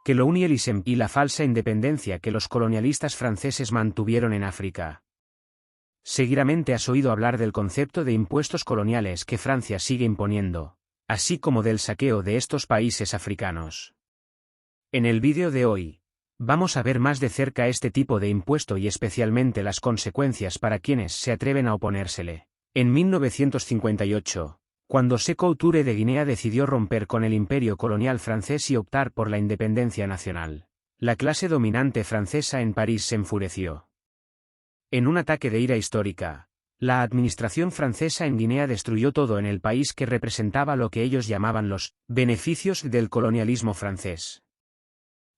colonialism y la falsa independencia que los colonialistas franceses mantuvieron en África. Seguidamente has oído hablar del concepto de impuestos coloniales que Francia sigue imponiendo, así como del saqueo de estos países africanos. En el vídeo de hoy, vamos a ver más de cerca este tipo de impuesto y especialmente las consecuencias para quienes se atreven a oponérsele. En 1958, cuando Sékou Touré de Guinea decidió romper con el imperio colonial francés y optar por la independencia nacional, la clase dominante francesa en París se enfureció. En un ataque de ira histórica, la administración francesa en Guinea destruyó todo en el país que representaba lo que ellos llamaban los beneficios del colonialismo francés.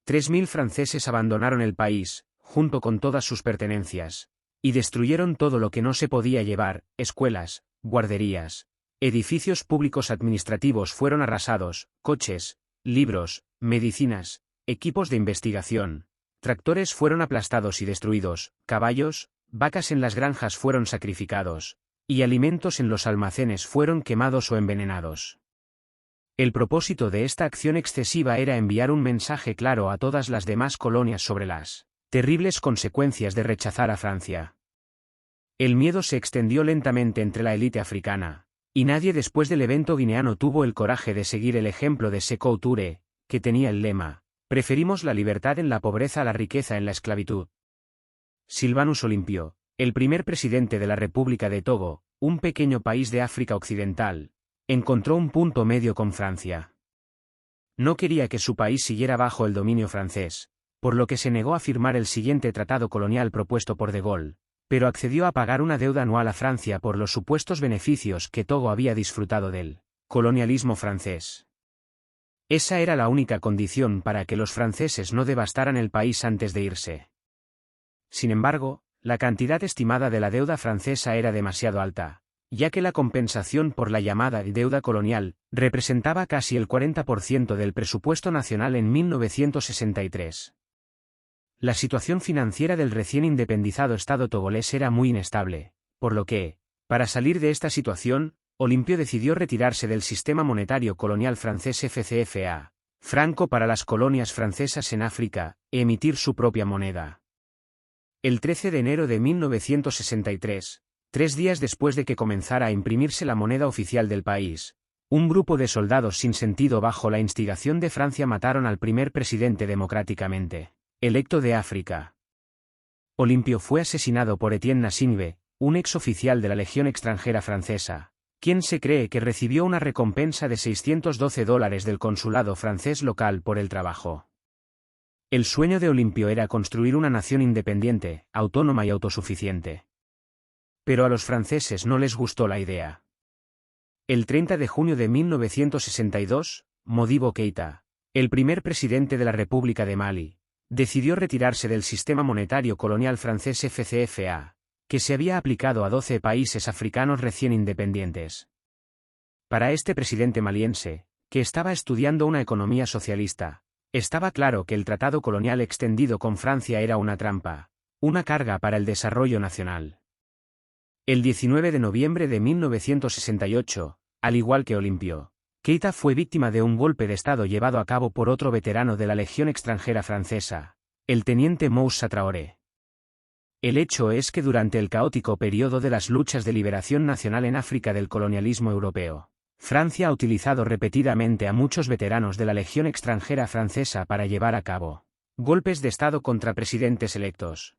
3.000 franceses abandonaron el país, junto con todas sus pertenencias, y destruyeron todo lo que no se podía llevar: escuelas, guarderías, edificios públicos administrativos fueron arrasados, coches, libros, medicinas, equipos de investigación, tractores fueron aplastados y destruidos, caballos, vacas en las granjas fueron sacrificados, y alimentos en los almacenes fueron quemados o envenenados. El propósito de esta acción excesiva era enviar un mensaje claro a todas las demás colonias sobre las terribles consecuencias de rechazar a Francia. El miedo se extendió lentamente entre la élite africana, y nadie después del evento guineano tuvo el coraje de seguir el ejemplo de Sékou Touré, que tenía el lema: preferimos la libertad en la pobreza a la riqueza en la esclavitud. Sylvanus Olympio, el primer presidente de la República de Togo, un pequeño país de África Occidental, encontró un punto medio con Francia. No quería que su país siguiera bajo el dominio francés, por lo que se negó a firmar el siguiente tratado colonial propuesto por de Gaulle, pero accedió a pagar una deuda anual a Francia por los supuestos beneficios que Togo había disfrutado del colonialismo francés. Esa era la única condición para que los franceses no devastaran el país antes de irse. Sin embargo, la cantidad estimada de la deuda francesa era demasiado alta, ya que la compensación por la llamada deuda colonial representaba casi el 40% del presupuesto nacional en 1963. La situación financiera del recién independizado estado togolés era muy inestable, por lo que, para salir de esta situación, Olympio decidió retirarse del sistema monetario colonial francés FCFA, franco para las colonias francesas en África, e emitir su propia moneda. El 13 de enero de 1963, 3 días después de que comenzara a imprimirse la moneda oficial del país, un grupo de soldados sin sentido bajo la instigación de Francia mataron al primer presidente democráticamente electo de África. Olympio fue asesinado por Etienne Nasingbe, un exoficial de la Legión extranjera francesa, quien se cree que recibió una recompensa de $612 del consulado francés local por el trabajo. El sueño de Olympio era construir una nación independiente, autónoma y autosuficiente. Pero a los franceses no les gustó la idea. El 30 de junio de 1962, Modibo Keïta, el primer presidente de la República de Mali, decidió retirarse del sistema monetario colonial francés FCFA, que se había aplicado a 12 países africanos recién independientes. Para este presidente maliense, que estaba estudiando una economía socialista, estaba claro que el tratado colonial extendido con Francia era una trampa, una carga para el desarrollo nacional. El 19 de noviembre de 1968, al igual que Olympio, Keïta fue víctima de un golpe de Estado llevado a cabo por otro veterano de la Legión extranjera francesa, el teniente Moussa Traoré. El hecho es que durante el caótico periodo de las luchas de liberación nacional en África del colonialismo europeo, Francia ha utilizado repetidamente a muchos veteranos de la Legión extranjera francesa para llevar a cabo golpes de Estado contra presidentes electos.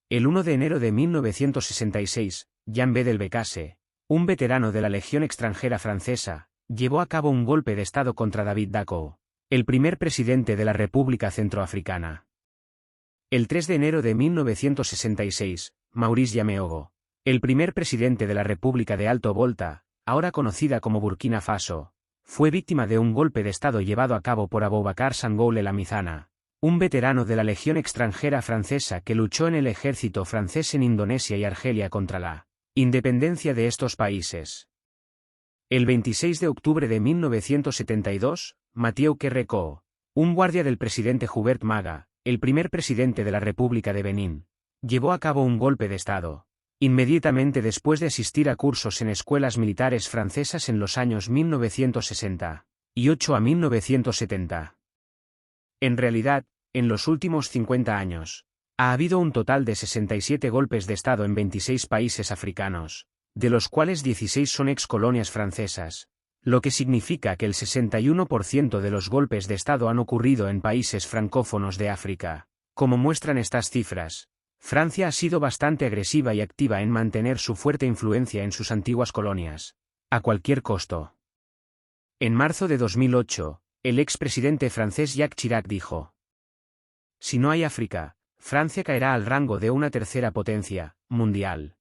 El 1 de enero de 1966, Jean Bedel Becase, un veterano de la Legión extranjera francesa, llevó a cabo un golpe de Estado contra David Dacko, el primer presidente de la República Centroafricana. El 3 de enero de 1966, Maurice Yameogo, el primer presidente de la República de Alto Volta, ahora conocida como Burkina Faso, fue víctima de un golpe de Estado llevado a cabo por Aboubacar Sangoule Lamizana, un veterano de la Legión extranjera francesa que luchó en el ejército francés en Indonesia y Argelia contra la independencia de estos países. El 26 de octubre de 1972, Mathieu Kerékou, un guardia del presidente Hubert Maga, el primer presidente de la República de Benín, llevó a cabo un golpe de Estado, inmediatamente después de asistir a cursos en escuelas militares francesas en los años 1968 a 1970. En realidad, en los últimos 50 años, ha habido un total de 67 golpes de Estado en 26 países africanos, de los cuales 16 son excolonias francesas, lo que significa que el 61% de los golpes de Estado han ocurrido en países francófonos de África. Como muestran estas cifras, Francia ha sido bastante agresiva y activa en mantener su fuerte influencia en sus antiguas colonias, a cualquier costo. En marzo de 2008, el expresidente francés Jacques Chirac dijo: "Si no hay África, Francia caerá al rango de una tercera potencia mundial".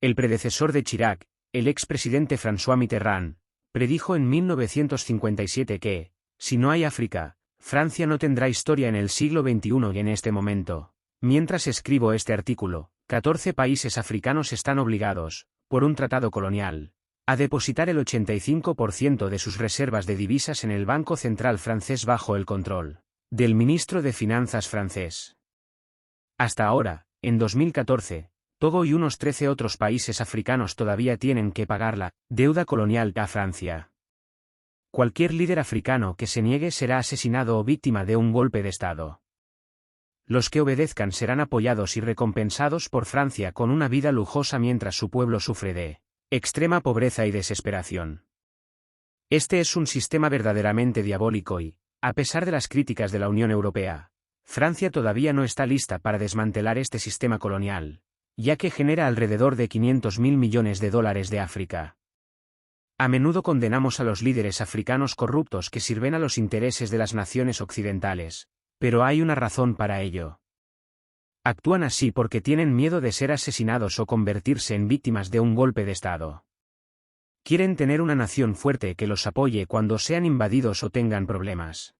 El predecesor de Chirac, el expresidente François Mitterrand, predijo en 1957 que, si no hay África, Francia no tendrá historia en el siglo XXI y en este momento. Mientras escribo este artículo, 14 países africanos están obligados, por un tratado colonial, a depositar el 85% de sus reservas de divisas en el Banco Central francés bajo el control del ministro de Finanzas francés. Hasta ahora, en 2014, Togo y unos 13 otros países africanos todavía tienen que pagar la deuda colonial a Francia. Cualquier líder africano que se niegue será asesinado o víctima de un golpe de Estado. Los que obedezcan serán apoyados y recompensados por Francia con una vida lujosa mientras su pueblo sufre de extrema pobreza y desesperación. Este es un sistema verdaderamente diabólico y, a pesar de las críticas de la Unión Europea, Francia todavía no está lista para desmantelar este sistema colonial, ya que genera alrededor de 500.000 millones de dólares de África. A menudo condenamos a los líderes africanos corruptos que sirven a los intereses de las naciones occidentales, pero hay una razón para ello. Actúan así porque tienen miedo de ser asesinados o convertirse en víctimas de un golpe de Estado. Quieren tener una nación fuerte que los apoye cuando sean invadidos o tengan problemas.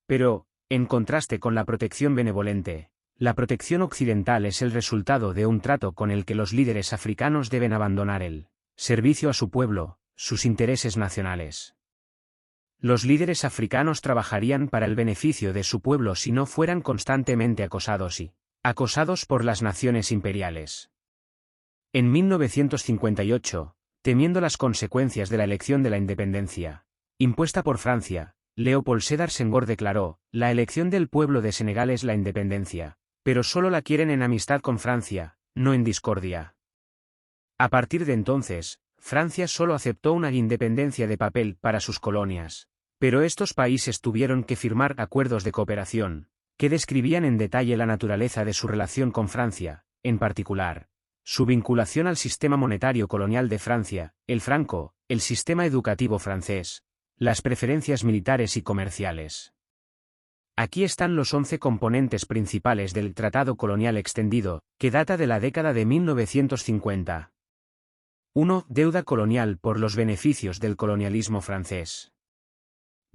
Pero, en contraste con la protección benevolente, la protección occidental es el resultado de un trato con el que los líderes africanos deben abandonar el servicio a su pueblo, sus intereses nacionales. Los líderes africanos trabajarían para el beneficio de su pueblo si no fueran constantemente acosados por las naciones imperiales. En 1958, temiendo las consecuencias de la elección de la independencia, impuesta por Francia, Léopold Sédar Senghor declaró: "La elección del pueblo de Senegal es la independencia, pero solo la quieren en amistad con Francia, no en discordia". A partir de entonces, Francia solo aceptó una independencia de papel para sus colonias, pero estos países tuvieron que firmar acuerdos de cooperación, que describían en detalle la naturaleza de su relación con Francia, en particular, su vinculación al sistema monetario colonial de Francia, el franco, el sistema educativo francés, las preferencias militares y comerciales. Aquí están los 11 componentes principales del Tratado Colonial Extendido, que data de la década de 1950. 1. Deuda colonial por los beneficios del colonialismo francés.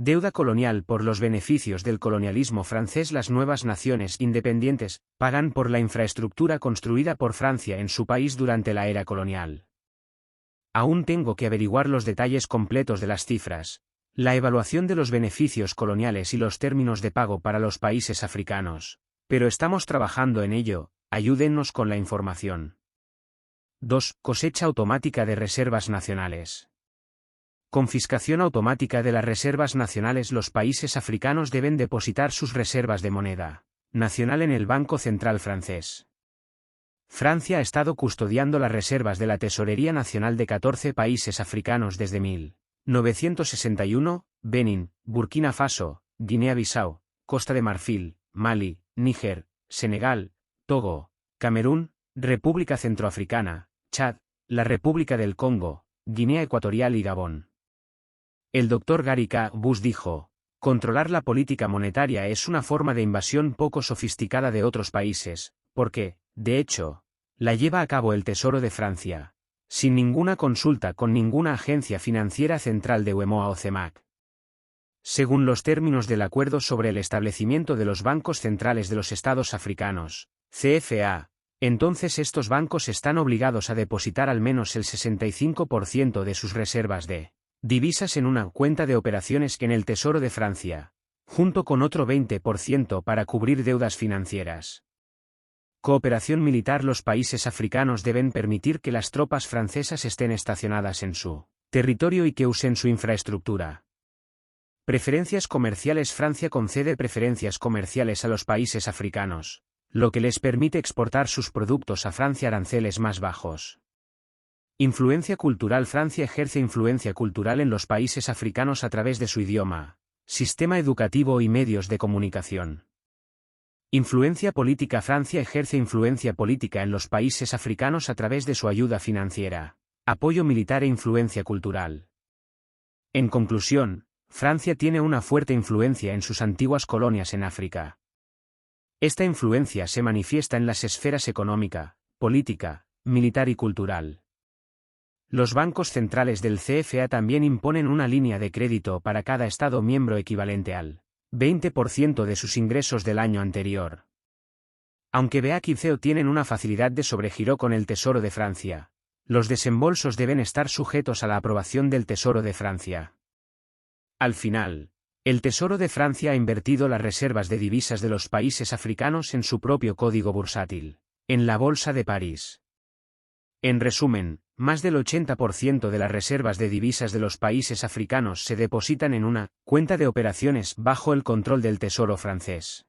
Deuda colonial por los beneficios del colonialismo francés. Las nuevas naciones independientes pagan por la infraestructura construida por Francia en su país durante la era colonial. Aún tengo que averiguar los detalles completos de las cifras, la evaluación de los beneficios coloniales y los términos de pago para los países africanos, pero estamos trabajando en ello, ayúdennos con la información. 2. Cosecha automática de reservas nacionales. Confiscación automática de las reservas nacionales. Los países africanos deben depositar sus reservas de moneda nacional en el Banco Central francés. Francia ha estado custodiando las reservas de la Tesorería Nacional de 14 países africanos desde 1961, Benín, Burkina Faso, Guinea-Bissau, Costa de Marfil, Mali, Níger, Senegal, Togo, Camerún, República Centroafricana, Chad, la República del Congo, Guinea Ecuatorial y Gabón. El Dr. Gary K. Bush dijo: "Controlar la política monetaria es una forma de invasión poco sofisticada de otros países, porque, de hecho, la lleva a cabo el Tesoro de Francia, sin ninguna consulta con ninguna agencia financiera central de UEMOA o CEMAC". Según los términos del Acuerdo sobre el Establecimiento de los Bancos Centrales de los Estados Africanos, CFA, entonces estos bancos están obligados a depositar al menos el 65% de sus reservas de divisas en una cuenta de operaciones en el Tesoro de Francia, junto con otro 20% para cubrir deudas financieras. Cooperación militar. Los países africanos deben permitir que las tropas francesas estén estacionadas en su territorio y que usen su infraestructura. Preferencias comerciales. Francia concede preferencias comerciales a los países africanos, lo que les permite exportar sus productos a Francia a aranceles más bajos. Influencia cultural. Francia ejerce influencia cultural en los países africanos a través de su idioma, sistema educativo y medios de comunicación. Influencia política. Francia ejerce influencia política en los países africanos a través de su ayuda financiera, apoyo militar e influencia cultural. En conclusión, Francia tiene una fuerte influencia en sus antiguas colonias en África. Esta influencia se manifiesta en las esferas económica, política, militar y cultural. Los bancos centrales del CFA también imponen una línea de crédito para cada Estado miembro equivalente al 20% de sus ingresos del año anterior. Aunque BEAC y CEO tienen una facilidad de sobregiro con el Tesoro de Francia, los desembolsos deben estar sujetos a la aprobación del Tesoro de Francia. Al final, el Tesoro de Francia ha invertido las reservas de divisas de los países africanos en su propio código bursátil, en la Bolsa de París. En resumen, más del 80% de las reservas de divisas de los países africanos se depositan en una cuenta de operaciones bajo el control del Tesoro francés.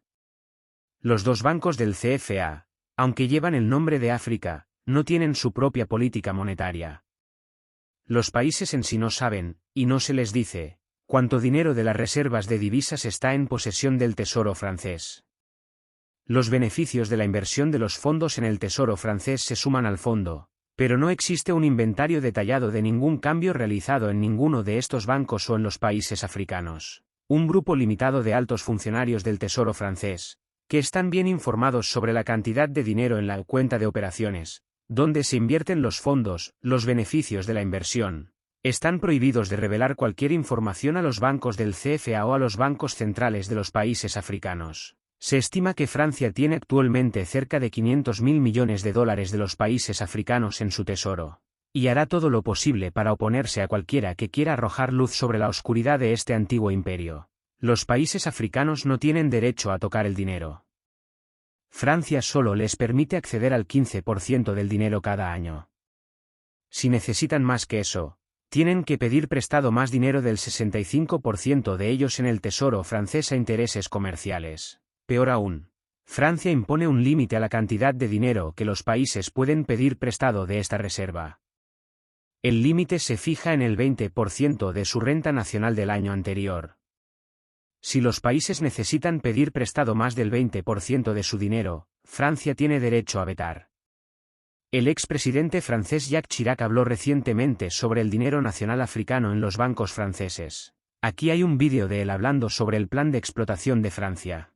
Los dos bancos del CFA, aunque llevan el nombre de África, no tienen su propia política monetaria. Los países en sí no saben, y no se les dice, cuánto dinero de las reservas de divisas está en posesión del Tesoro francés. Los beneficios de la inversión de los fondos en el Tesoro francés se suman al fondo, pero no existe un inventario detallado de ningún cambio realizado en ninguno de estos bancos o en los países africanos. Un grupo limitado de altos funcionarios del Tesoro francés, que están bien informados sobre la cantidad de dinero en la cuenta de operaciones, donde se invierten los fondos, los beneficios de la inversión, están prohibidos de revelar cualquier información a los bancos del CFA o a los bancos centrales de los países africanos. Se estima que Francia tiene actualmente cerca de 500.000 millones de dólares de los países africanos en su tesoro, y hará todo lo posible para oponerse a cualquiera que quiera arrojar luz sobre la oscuridad de este antiguo imperio. Los países africanos no tienen derecho a tocar el dinero. Francia solo les permite acceder al 15% del dinero cada año. Si necesitan más que eso, tienen que pedir prestado más dinero del 65% de ellos en el Tesoro francés a intereses comerciales. Peor aún, Francia impone un límite a la cantidad de dinero que los países pueden pedir prestado de esta reserva. El límite se fija en el 20% de su renta nacional del año anterior. Si los países necesitan pedir prestado más del 20% de su dinero, Francia tiene derecho a vetar. El expresidente francés Jacques Chirac habló recientemente sobre el dinero nacional africano en los bancos franceses. Aquí hay un vídeo de él hablando sobre el plan de explotación de Francia.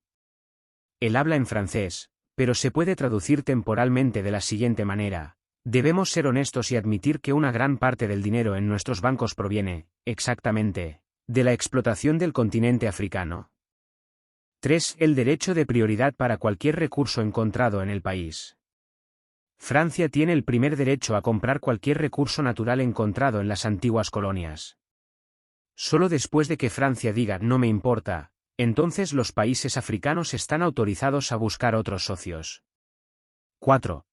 Él habla en francés, pero se puede traducir temporalmente de la siguiente manera: debemos ser honestos y admitir que una gran parte del dinero en nuestros bancos proviene, exactamente, de la explotación del continente africano. 3. El derecho de prioridad para cualquier recurso encontrado en el país. Francia tiene el primer derecho a comprar cualquier recurso natural encontrado en las antiguas colonias. Solo después de que Francia diga "no me importa", entonces los países africanos están autorizados a buscar otros socios. 4.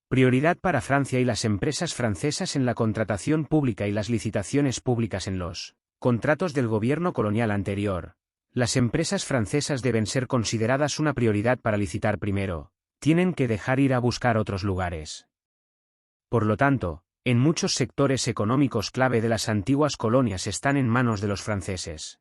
Prioridad para Francia y las empresas francesas en la contratación pública y las licitaciones públicas en los contratos del gobierno colonial anterior. Las empresas francesas deben ser consideradas una prioridad para licitar primero. Tienen que dejar ir a buscar otros lugares. Por lo tanto, en muchos sectores económicos clave de las antiguas colonias están en manos de los franceses.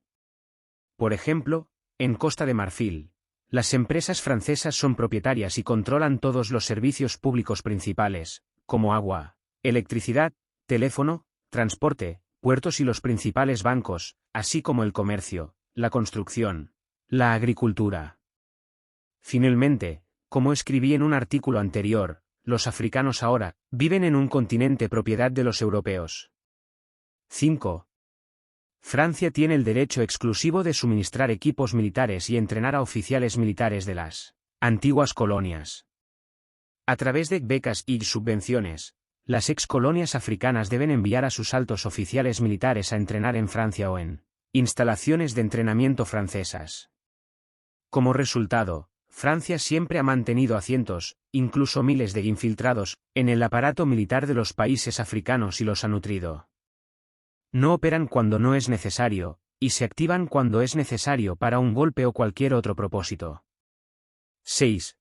Por ejemplo, en Costa de Marfil, las empresas francesas son propietarias y controlan todos los servicios públicos principales, como agua, electricidad, teléfono, transporte, puertos y los principales bancos, así como el comercio, la construcción, la agricultura. Finalmente, como escribí en un artículo anterior, los africanos ahora viven en un continente propiedad de los europeos. 5. Francia tiene el derecho exclusivo de suministrar equipos militares y entrenar a oficiales militares de las antiguas colonias. A través de becas y subvenciones, las ex-colonias africanas deben enviar a sus altos oficiales militares a entrenar en Francia o en instalaciones de entrenamiento francesas. Como resultado, Francia siempre ha mantenido a cientos, incluso miles de infiltrados, en el aparato militar de los países africanos y los ha nutrido. No operan cuando no es necesario, y se activan cuando es necesario para un golpe o cualquier otro propósito. 6.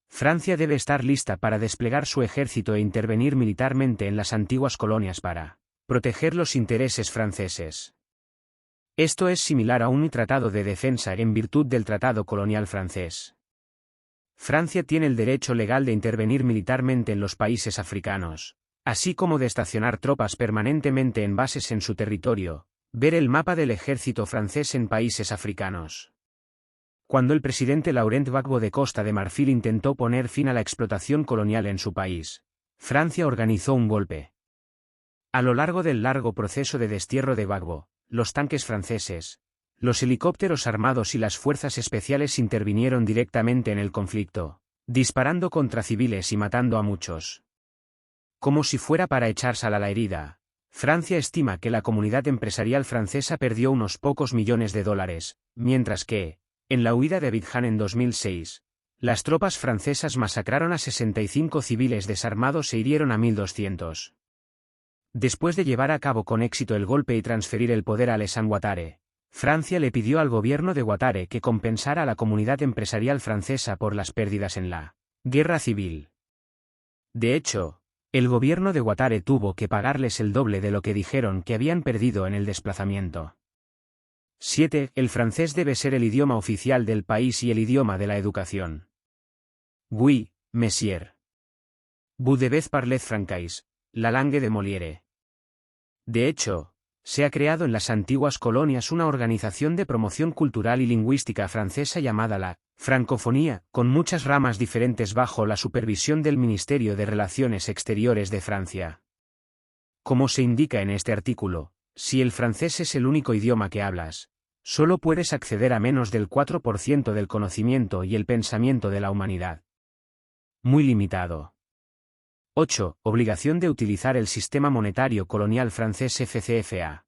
Francia debe estar lista para desplegar su ejército e intervenir militarmente en las antiguas colonias para proteger los intereses franceses. Esto es similar a un tratado de defensa en virtud del Tratado Colonial francés. Francia tiene el derecho legal de intervenir militarmente en los países africanos, así como de estacionar tropas permanentemente en bases en su territorio. Ver el mapa del ejército francés en países africanos. Cuando el presidente Laurent Gbagbo de Costa de Marfil intentó poner fin a la explotación colonial en su país, Francia organizó un golpe. A lo largo del largo proceso de destierro de Gbagbo, los tanques franceses, los helicópteros armados y las fuerzas especiales intervinieron directamente en el conflicto, disparando contra civiles y matando a muchos. Como si fuera para echar sal a la herida, Francia estima que la comunidad empresarial francesa perdió unos pocos millones de dólares, mientras que, en la huida de Abidjan en 2006, las tropas francesas masacraron a 65 civiles desarmados e hirieron a 1.200. Después de llevar a cabo con éxito el golpe y transferir el poder a Alassane Ouattara, Francia le pidió al gobierno de Ouattara que compensara a la comunidad empresarial francesa por las pérdidas en la guerra civil. De hecho, el gobierno de Ouattara tuvo que pagarles el doble de lo que dijeron que habían perdido en el desplazamiento. 7. El francés debe ser el idioma oficial del país y el idioma de la educación. Oui, monsieur. Vous devez parler français, la langue de Molière. De hecho, se ha creado en las antiguas colonias una organización de promoción cultural y lingüística francesa llamada la Francofonía, con muchas ramas diferentes bajo la supervisión del Ministerio de Relaciones Exteriores de Francia. Como se indica en este artículo, si el francés es el único idioma que hablas, solo puedes acceder a menos del 4% del conocimiento y el pensamiento de la humanidad. Muy limitado. 8. Obligación de utilizar el sistema monetario colonial francés FCFA.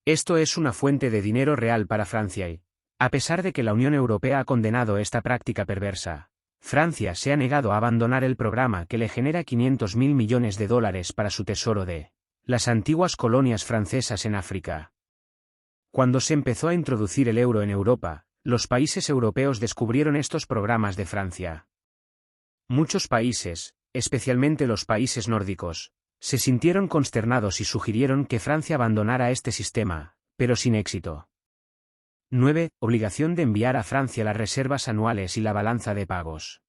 Esto es una fuente de dinero real para Francia y, a pesar de que la Unión Europea ha condenado esta práctica perversa, Francia se ha negado a abandonar el programa que le genera 500.000 millones de dólares para su tesoro de las antiguas colonias francesas en África. Cuando se empezó a introducir el euro en Europa, los países europeos descubrieron estos programas de Francia. Muchos países, especialmente los países nórdicos, se sintieron consternados y sugirieron que Francia abandonara este sistema, pero sin éxito. 9. Obligación de enviar a Francia las reservas anuales y la balanza de pagos.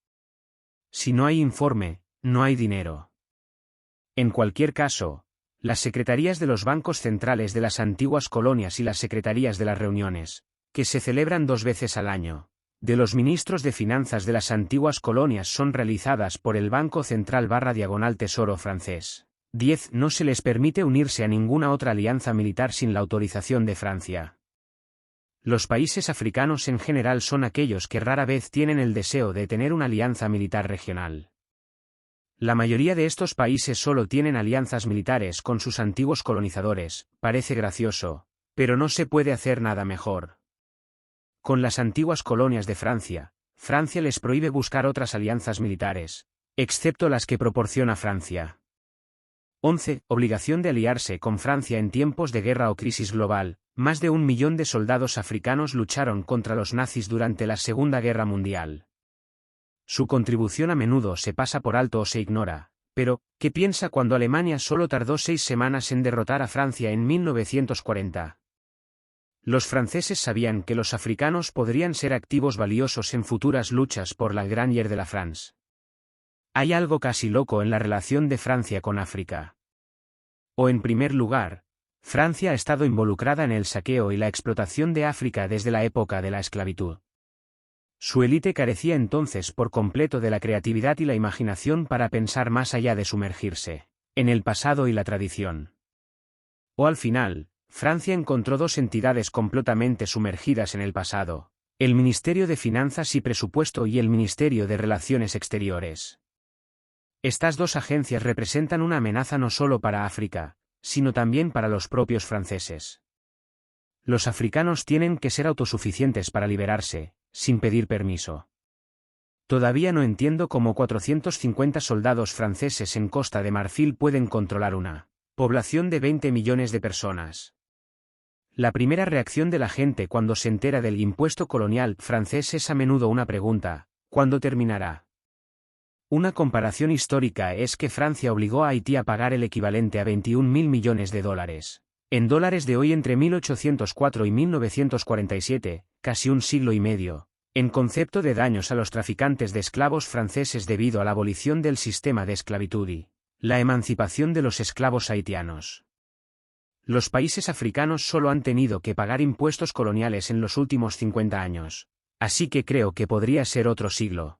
Si no hay informe, no hay dinero. En cualquier caso, las secretarías de los bancos centrales de las antiguas colonias y las secretarías de las reuniones, que se celebran 2 veces al año, de los ministros de finanzas de las antiguas colonias son realizadas por el Banco Central / Tesoro francés. 10. No se les permite unirse a ninguna otra alianza militar sin la autorización de Francia. Los países africanos en general son aquellos que rara vez tienen el deseo de tener una alianza militar regional. La mayoría de estos países solo tienen alianzas militares con sus antiguos colonizadores, parece gracioso, pero no se puede hacer nada mejor. Con las antiguas colonias de Francia, Francia les prohíbe buscar otras alianzas militares, excepto las que proporciona Francia. 11. Obligación de aliarse con Francia en tiempos de guerra o crisis global. Más de 1 millón de soldados africanos lucharon contra los nazis durante la Segunda Guerra Mundial. Su contribución a menudo se pasa por alto o se ignora, pero, ¿qué piensa cuando Alemania solo tardó 6 semanas en derrotar a Francia en 1940? Los franceses sabían que los africanos podrían ser activos valiosos en futuras luchas por la Grande Guerre de la France. Hay algo casi loco en la relación de Francia con África. O en primer lugar, Francia ha estado involucrada en el saqueo y la explotación de África desde la época de la esclavitud. Su élite carecía entonces por completo de la creatividad y la imaginación para pensar más allá de sumergirse en el pasado y la tradición. O al final, Francia encontró 2 entidades completamente sumergidas en el pasado, el Ministerio de Finanzas y Presupuesto y el Ministerio de Relaciones Exteriores. Estas 2 agencias representan una amenaza no solo para África, sino también para los propios franceses. Los africanos tienen que ser autosuficientes para liberarse, sin pedir permiso. Todavía no entiendo cómo 450 soldados franceses en Costa de Marfil pueden controlar una población de 20 millones de personas. La primera reacción de la gente cuando se entera del impuesto colonial francés es a menudo una pregunta: ¿cuándo terminará? Una comparación histórica es que Francia obligó a Haití a pagar el equivalente a 21.000 millones de dólares. En dólares de hoy entre 1804 y 1947, casi un siglo y medio, en concepto de daños a los traficantes de esclavos franceses debido a la abolición del sistema de esclavitud y la emancipación de los esclavos haitianos. Los países africanos solo han tenido que pagar impuestos coloniales en los últimos 50 años. Así que creo que podría ser otro siglo.